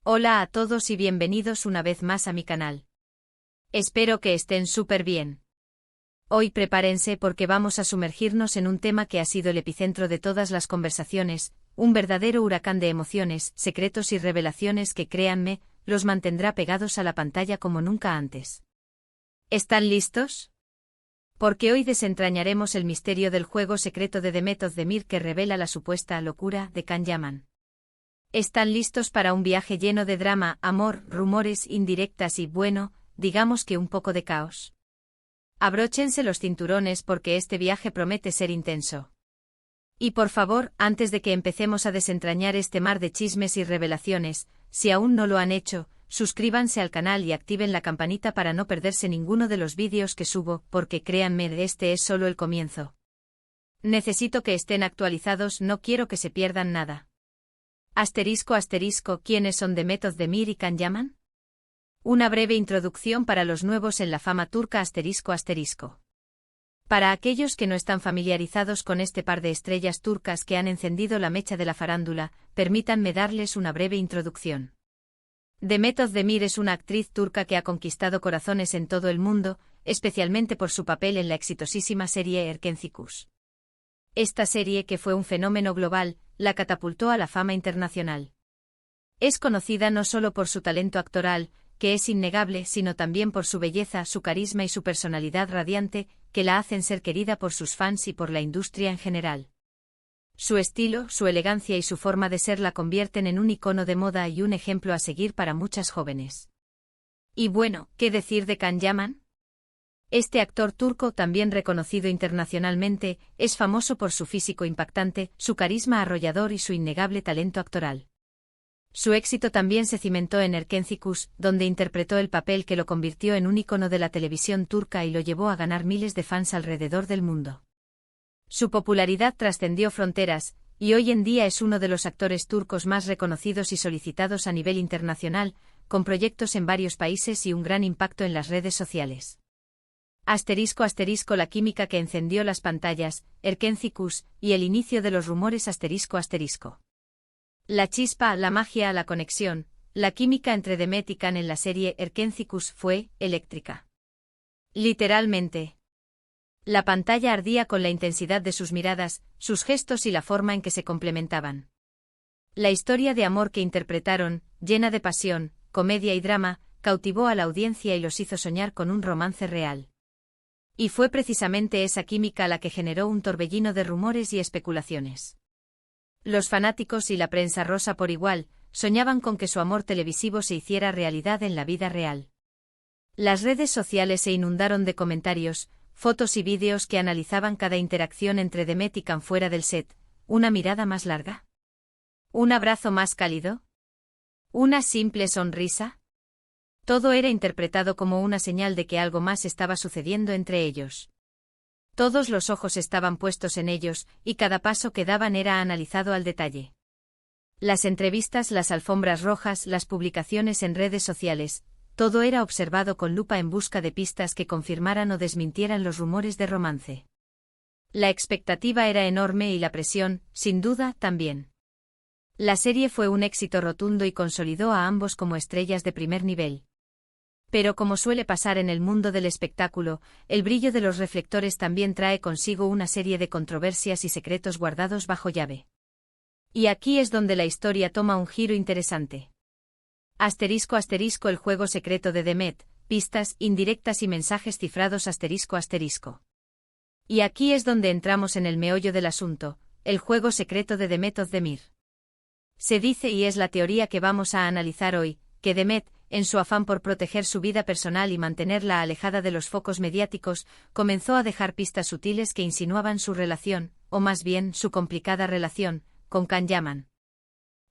Hola a todos y bienvenidos una vez más a mi canal. Espero que estén súper bien. Hoy prepárense porque vamos a sumergirnos en un tema que ha sido el epicentro de todas las conversaciones, un verdadero huracán de emociones, secretos y revelaciones que, créanme, los mantendrá pegados a la pantalla como nunca antes. ¿Están listos? Porque hoy desentrañaremos el misterio del juego secreto de Demet Özdemir que revela la supuesta locura de Can Yaman. ¿Están listos para un viaje lleno de drama, amor, rumores, indirectas y, bueno, digamos que un poco de caos? Abróchense los cinturones porque este viaje promete ser intenso. Y por favor, antes de que empecemos a desentrañar este mar de chismes y revelaciones, si aún no lo han hecho, suscríbanse al canal y activen la campanita para no perderse ninguno de los vídeos que subo, porque créanme, este es solo el comienzo. Necesito que estén actualizados, no quiero que se pierdan nada. ¿Quiénes son Demet Özdemir y Can Yaman? Una breve introducción para los nuevos en la fama turca ***. Para aquellos que no están familiarizados con este par de estrellas turcas que han encendido la mecha de la farándula, permítanme darles una breve introducción. Demet Özdemir es una actriz turca que ha conquistado corazones en todo el mundo, especialmente por su papel en la exitosísima serie Erkenci. Esta serie, que fue un fenómeno global, la catapultó a la fama internacional. Es conocida no solo por su talento actoral, que es innegable, sino también por su belleza, su carisma y su personalidad radiante, que la hacen ser querida por sus fans y por la industria en general. Su estilo, su elegancia y su forma de ser la convierten en un icono de moda y un ejemplo a seguir para muchas jóvenes. Y bueno, ¿qué decir de Can Yaman? Este actor turco, también reconocido internacionalmente, es famoso por su físico impactante, su carisma arrollador y su innegable talento actoral. Su éxito también se cimentó en Erkenci, donde interpretó el papel que lo convirtió en un ícono de la televisión turca y lo llevó a ganar miles de fans alrededor del mundo. Su popularidad trascendió fronteras, y hoy en día es uno de los actores turcos más reconocidos y solicitados a nivel internacional, con proyectos en varios países y un gran impacto en las redes sociales. La química que encendió las pantallas, Erkenci y el inicio de los rumores ***. La chispa, la magia, la conexión, la química entre Demet y Can en la serie Erkenci fue eléctrica. Literalmente. La pantalla ardía con la intensidad de sus miradas, sus gestos y la forma en que se complementaban. La historia de amor que interpretaron, llena de pasión, comedia y drama, cautivó a la audiencia y los hizo soñar con un romance real. Y fue precisamente esa química la que generó un torbellino de rumores y especulaciones. Los fanáticos y la prensa rosa por igual, soñaban con que su amor televisivo se hiciera realidad en la vida real. Las redes sociales se inundaron de comentarios, fotos y vídeos que analizaban cada interacción entre Demet y Can fuera del set. ¿Una mirada más larga? ¿Un abrazo más cálido? ¿Una simple sonrisa? Todo era interpretado como una señal de que algo más estaba sucediendo entre ellos. Todos los ojos estaban puestos en ellos, y cada paso que daban era analizado al detalle. Las entrevistas, las alfombras rojas, las publicaciones en redes sociales, todo era observado con lupa en busca de pistas que confirmaran o desmintieran los rumores de romance. La expectativa era enorme y la presión, sin duda, también. La serie fue un éxito rotundo y consolidó a ambos como estrellas de primer nivel. Pero como suele pasar en el mundo del espectáculo, el brillo de los reflectores también trae consigo una serie de controversias y secretos guardados bajo llave. Y aquí es donde la historia toma un giro interesante. El juego secreto de Demet, pistas, indirectas y mensajes cifrados ***. Y aquí es donde entramos en el meollo del asunto, el juego secreto de Demet Özdemir. Se dice, y es la teoría que vamos a analizar hoy, que Demet, en su afán por proteger su vida personal y mantenerla alejada de los focos mediáticos, comenzó a dejar pistas sutiles que insinuaban su relación, o más bien su complicada relación, con Can Yaman.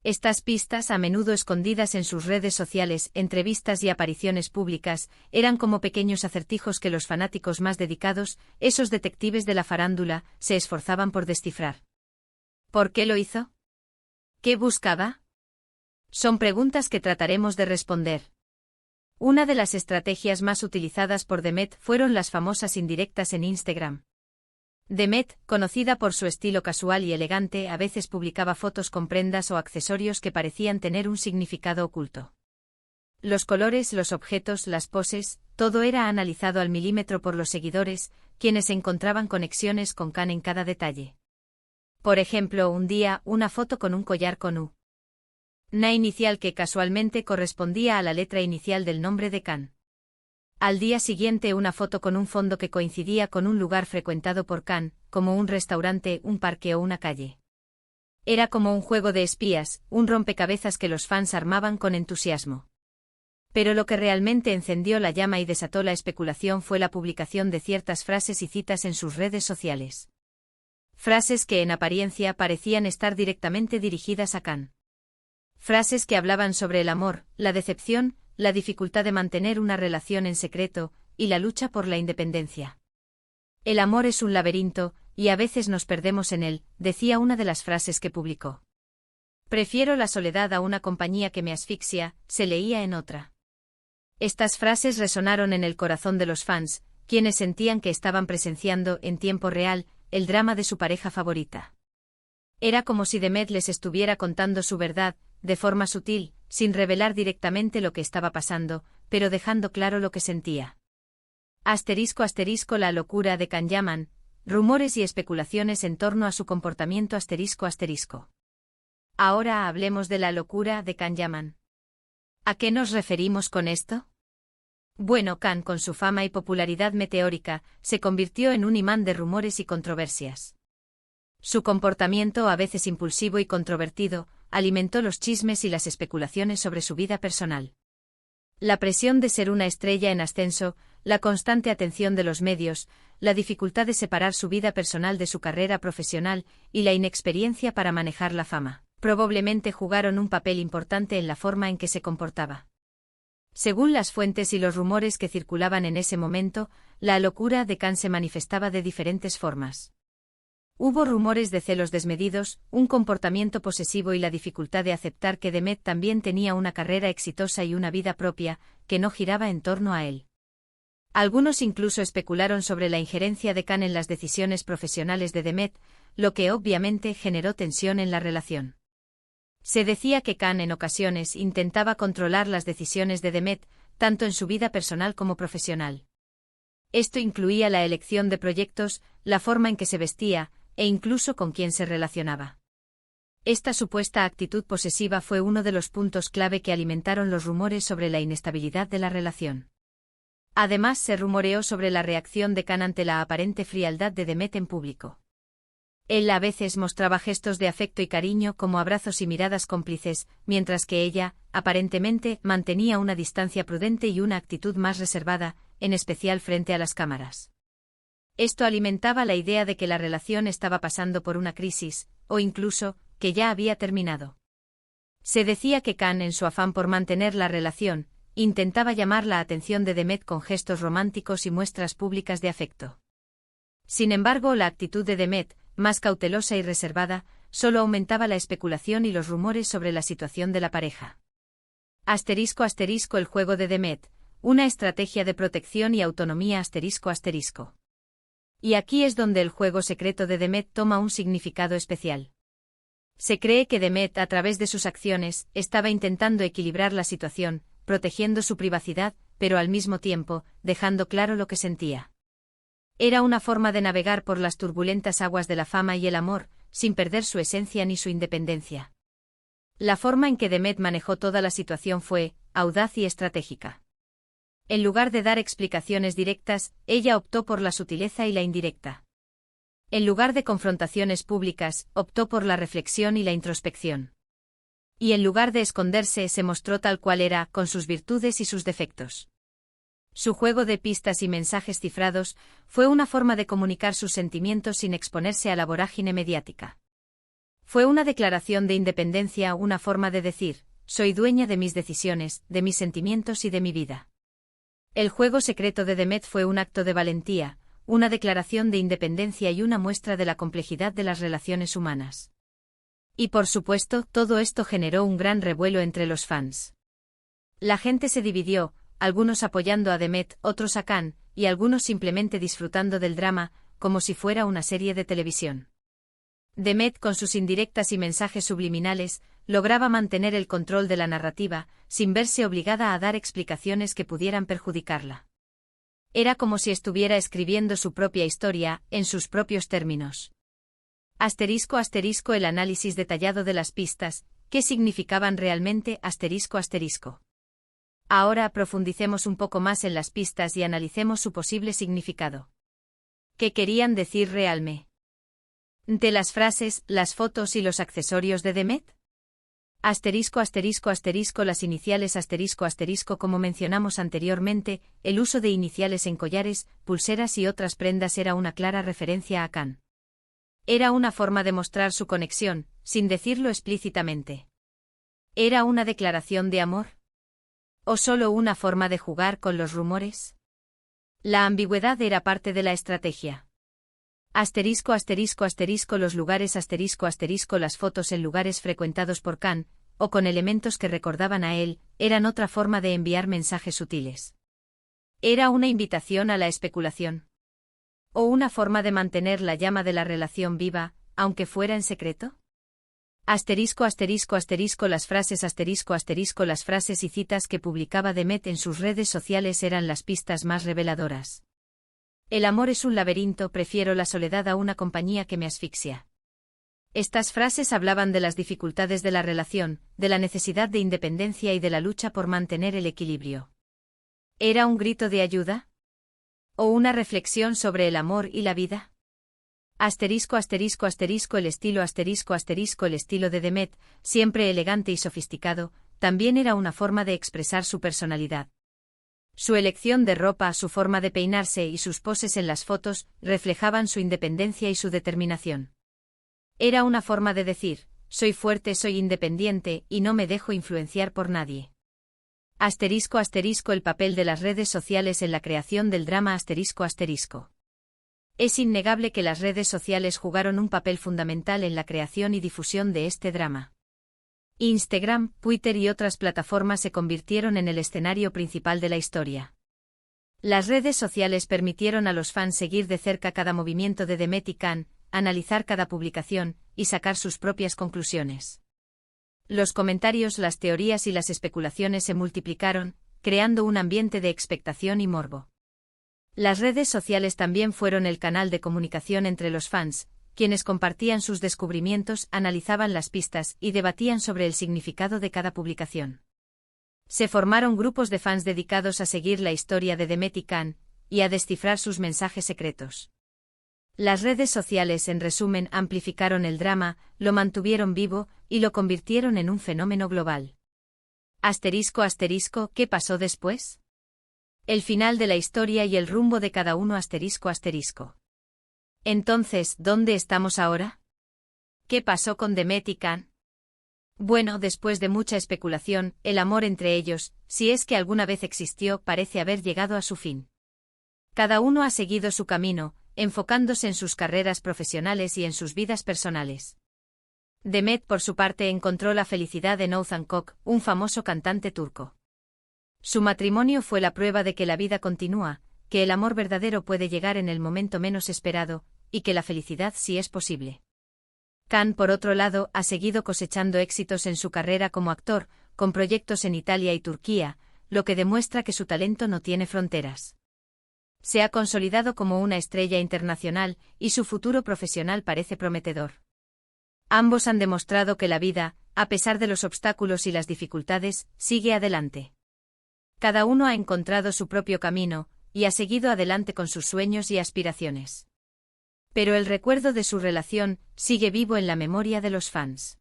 Estas pistas, a menudo escondidas en sus redes sociales, entrevistas y apariciones públicas, eran como pequeños acertijos que los fanáticos más dedicados, esos detectives de la farándula, se esforzaban por descifrar. ¿Por qué lo hizo? ¿Qué buscaba? Son preguntas que trataremos de responder. Una de las estrategias más utilizadas por Demet fueron las famosas indirectas en Instagram. Demet, conocida por su estilo casual y elegante, a veces publicaba fotos con prendas o accesorios que parecían tener un significado oculto. Los colores, los objetos, las poses, todo era analizado al milímetro por los seguidores, quienes encontraban conexiones con Khan en cada detalle. Por ejemplo, un día, una foto con un collar con una inicial que casualmente correspondía a la letra inicial del nombre de Khan. Al día siguiente una foto con un fondo que coincidía con un lugar frecuentado por Khan, como un restaurante, un parque o una calle. Era como un juego de espías, un rompecabezas que los fans armaban con entusiasmo. Pero lo que realmente encendió la llama y desató la especulación fue la publicación de ciertas frases y citas en sus redes sociales. Frases que en apariencia parecían estar directamente dirigidas a Khan. Frases que hablaban sobre el amor, la decepción, la dificultad de mantener una relación en secreto, y la lucha por la independencia. El amor es un laberinto, y a veces nos perdemos en él, decía una de las frases que publicó. Prefiero la soledad a una compañía que me asfixia, se leía en otra. Estas frases resonaron en el corazón de los fans, quienes sentían que estaban presenciando, en tiempo real, el drama de su pareja favorita. Era como si Demet les estuviera contando su verdad, de forma sutil, sin revelar directamente lo que estaba pasando, pero dejando claro lo que sentía. *** La locura de Khan Yaman, rumores y especulaciones en torno a su comportamiento ***. Ahora hablemos de la locura de Khan Yaman. ¿A qué nos referimos con esto? Bueno, Khan, con su fama y popularidad meteórica, se convirtió en un imán de rumores y controversias. Su comportamiento, a veces impulsivo y controvertido, alimentó los chismes y las especulaciones sobre su vida personal. La presión de ser una estrella en ascenso, la constante atención de los medios, la dificultad de separar su vida personal de su carrera profesional y la inexperiencia para manejar la fama, probablemente jugaron un papel importante en la forma en que se comportaba. Según las fuentes y los rumores que circulaban en ese momento, la locura de Khan se manifestaba de diferentes formas. Hubo rumores de celos desmedidos, un comportamiento posesivo y la dificultad de aceptar que Demet también tenía una carrera exitosa y una vida propia, que no giraba en torno a él. Algunos incluso especularon sobre la injerencia de Khan en las decisiones profesionales de Demet, lo que obviamente generó tensión en la relación. Se decía que Khan en ocasiones intentaba controlar las decisiones de Demet, tanto en su vida personal como profesional. Esto incluía la elección de proyectos, la forma en que se vestía, e incluso con quién se relacionaba. Esta supuesta actitud posesiva fue uno de los puntos clave que alimentaron los rumores sobre la inestabilidad de la relación. Además, se rumoreó sobre la reacción de Khan ante la aparente frialdad de Demet en público. Él a veces mostraba gestos de afecto y cariño como abrazos y miradas cómplices, mientras que ella, aparentemente, mantenía una distancia prudente y una actitud más reservada, en especial frente a las cámaras. Esto alimentaba la idea de que la relación estaba pasando por una crisis, o incluso, que ya había terminado. Se decía que Khan, en su afán por mantener la relación, intentaba llamar la atención de Demet con gestos románticos y muestras públicas de afecto. Sin embargo, la actitud de Demet, más cautelosa y reservada, solo aumentaba la especulación y los rumores sobre la situación de la pareja. *** El juego de Demet, una estrategia de protección y autonomía ***. Y aquí es donde el juego secreto de Demet toma un significado especial. Se cree que Demet, a través de sus acciones, estaba intentando equilibrar la situación, protegiendo su privacidad, pero al mismo tiempo, dejando claro lo que sentía. Era una forma de navegar por las turbulentas aguas de la fama y el amor, sin perder su esencia ni su independencia. La forma en que Demet manejó toda la situación fue audaz y estratégica. En lugar de dar explicaciones directas, ella optó por la sutileza y la indirecta. En lugar de confrontaciones públicas, optó por la reflexión y la introspección. Y en lugar de esconderse, se mostró tal cual era, con sus virtudes y sus defectos. Su juego de pistas y mensajes cifrados fue una forma de comunicar sus sentimientos sin exponerse a la vorágine mediática. Fue una declaración de independencia, una forma de decir, soy dueña de mis decisiones, de mis sentimientos y de mi vida. El juego secreto de Demet fue un acto de valentía, una declaración de independencia y una muestra de la complejidad de las relaciones humanas. Y por supuesto, todo esto generó un gran revuelo entre los fans. La gente se dividió, algunos apoyando a Demet, otros a Khan, y algunos simplemente disfrutando del drama, como si fuera una serie de televisión. Demet, con sus indirectas y mensajes subliminales, lograba mantener el control de la narrativa, sin verse obligada a dar explicaciones que pudieran perjudicarla. Era como si estuviera escribiendo su propia historia, en sus propios términos. *** El análisis detallado de las pistas, ¿qué significaban realmente? ***. Ahora profundicemos un poco más en las pistas y analicemos su posible significado. ¿Qué querían decir realmente? De las frases, las fotos y los accesorios de Demet. Las iniciales como mencionamos anteriormente, el uso de iniciales en collares, pulseras y otras prendas era una clara referencia a Can. Era una forma de mostrar su conexión, sin decirlo explícitamente. ¿Era una declaración de amor? ¿O solo una forma de jugar con los rumores? La ambigüedad era parte de la estrategia. Los lugares las fotos en lugares frecuentados por Can, o con elementos que recordaban a él, eran otra forma de enviar mensajes sutiles. ¿Era una invitación a la especulación? ¿O una forma de mantener la llama de la relación viva, aunque fuera en secreto? Las frases las frases y citas que publicaba Demet en sus redes sociales eran las pistas más reveladoras. El amor es un laberinto, prefiero la soledad a una compañía que me asfixia. Estas frases hablaban de las dificultades de la relación, de la necesidad de independencia y de la lucha por mantener el equilibrio. ¿Era un grito de ayuda? ¿O una reflexión sobre el amor y la vida? El estilo el estilo de Demet, siempre elegante y sofisticado, también era una forma de expresar su personalidad. Su elección de ropa, su forma de peinarse y sus poses en las fotos reflejaban su independencia y su determinación. Era una forma de decir, soy fuerte, soy independiente y no me dejo influenciar por nadie. El papel de las redes sociales en la creación del drama Es innegable que las redes sociales jugaron un papel fundamental en la creación y difusión de este drama. Instagram, Twitter y otras plataformas se convirtieron en el escenario principal de la historia. Las redes sociales permitieron a los fans seguir de cerca cada movimiento de Demet y Can, analizar cada publicación, y sacar sus propias conclusiones. Los comentarios, las teorías y las especulaciones se multiplicaron, creando un ambiente de expectación y morbo. Las redes sociales también fueron el canal de comunicación entre los fans, quienes compartían sus descubrimientos, analizaban las pistas y debatían sobre el significado de cada publicación. Se formaron grupos de fans dedicados a seguir la historia de Demet y Can, y a descifrar sus mensajes secretos. Las redes sociales, en resumen, amplificaron el drama, lo mantuvieron vivo, y lo convirtieron en un fenómeno global. ¿Qué pasó después? El final de la historia y el rumbo de cada uno. Entonces, ¿dónde estamos ahora? ¿Qué pasó con Demet y Can? Bueno, después de mucha especulación, el amor entre ellos, si es que alguna vez existió, parece haber llegado a su fin. Cada uno ha seguido su camino, enfocándose en sus carreras profesionales y en sus vidas personales. Demet, por su parte, encontró la felicidad en Oğuzhan Koç, un famoso cantante turco. Su matrimonio fue la prueba de que la vida continúa, que el amor verdadero puede llegar en el momento menos esperado, y que la felicidad sí es posible. Can, por otro lado, ha seguido cosechando éxitos en su carrera como actor, con proyectos en Italia y Turquía, lo que demuestra que su talento no tiene fronteras. Se ha consolidado como una estrella internacional, y su futuro profesional parece prometedor. Ambos han demostrado que la vida, a pesar de los obstáculos y las dificultades, sigue adelante. Cada uno ha encontrado su propio camino, y ha seguido adelante con sus sueños y aspiraciones. Pero el recuerdo de su relación sigue vivo en la memoria de los fans.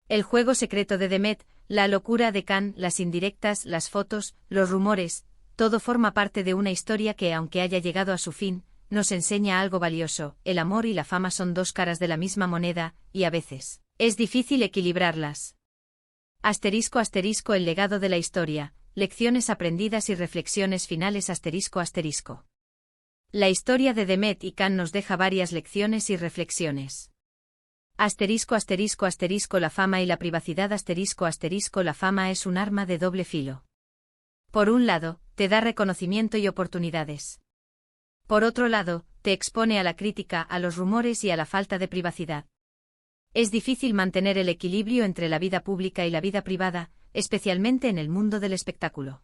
El juego secreto de Demet, la locura de Can, las indirectas, las fotos, los rumores, todo forma parte de una historia que, aunque haya llegado a su fin, nos enseña algo valioso. El amor y la fama son dos caras de la misma moneda, y a veces es difícil equilibrarlas. El legado de la historia, lecciones aprendidas y reflexiones finales. La historia de Demet y Can nos deja varias lecciones y reflexiones. La fama y la privacidad. La fama es un arma de doble filo. Por un lado, te da reconocimiento y oportunidades. Por otro lado, te expone a la crítica, a los rumores y a la falta de privacidad. Es difícil mantener el equilibrio entre la vida pública y la vida privada, especialmente en el mundo del espectáculo.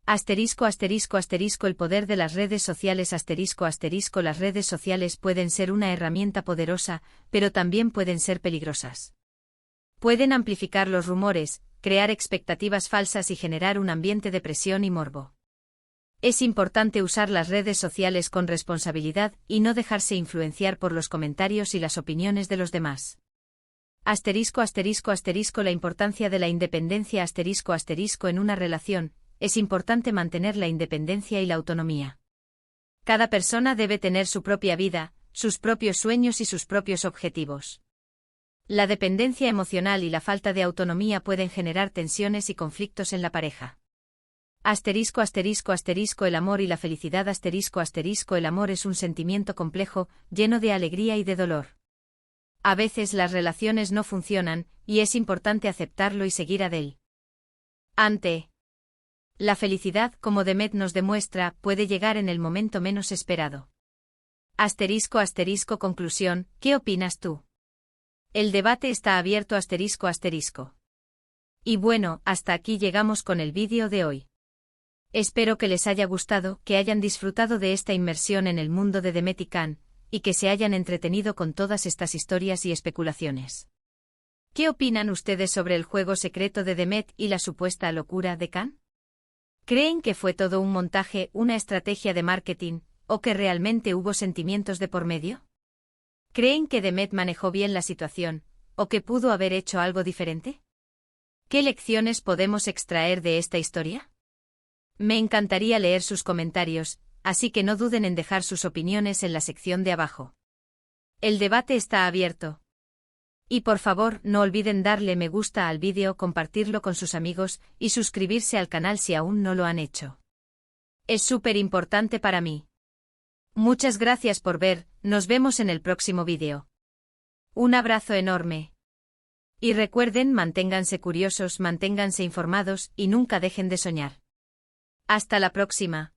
Asterisco, asterisco, asterisco, el poder de las redes sociales, asterisco, asterisco, las redes sociales pueden ser una herramienta poderosa, pero también pueden ser peligrosas. Pueden amplificar los rumores, crear expectativas falsas y generar un ambiente de presión y morbo. Es importante usar las redes sociales con responsabilidad y no dejarse influenciar por los comentarios y las opiniones de los demás. Asterisco, asterisco, asterisco, la importancia de la independencia, asterisco, asterisco, en una relación, es importante mantener la independencia y la autonomía. Cada persona debe tener su propia vida, sus propios sueños y sus propios objetivos. La dependencia emocional y la falta de autonomía pueden generar tensiones y conflictos en la pareja. Asterisco, asterisco, asterisco, el amor y la felicidad, asterisco, asterisco, el amor es un sentimiento complejo, lleno de alegría y de dolor. A veces las relaciones no funcionan, y es importante aceptarlo y seguir adelante. La felicidad, como Demet nos demuestra, puede llegar en el momento menos esperado. Asterisco, asterisco, conclusión, ¿qué opinas tú? El debate está abierto, asterisco, asterisco. Y bueno, hasta aquí llegamos con el vídeo de hoy. Espero que les haya gustado, que hayan disfrutado de esta inmersión en el mundo de Demet y Can, y que se hayan entretenido con todas estas historias y especulaciones. ¿Qué opinan ustedes sobre el juego secreto de Demet y la supuesta locura de Can? ¿Creen que fue todo un montaje, una estrategia de marketing, o que realmente hubo sentimientos de por medio? ¿Creen que Demet manejó bien la situación, o que pudo haber hecho algo diferente? ¿Qué lecciones podemos extraer de esta historia? Me encantaría leer sus comentarios, así que no duden en dejar sus opiniones en la sección de abajo. El debate está abierto. Y por favor, no olviden darle me gusta al vídeo, compartirlo con sus amigos y suscribirse al canal si aún no lo han hecho. Es súper importante para mí. Muchas gracias por ver, nos vemos en el próximo vídeo. Un abrazo enorme. Y recuerden, manténganse curiosos, manténganse informados y nunca dejen de soñar. Hasta la próxima.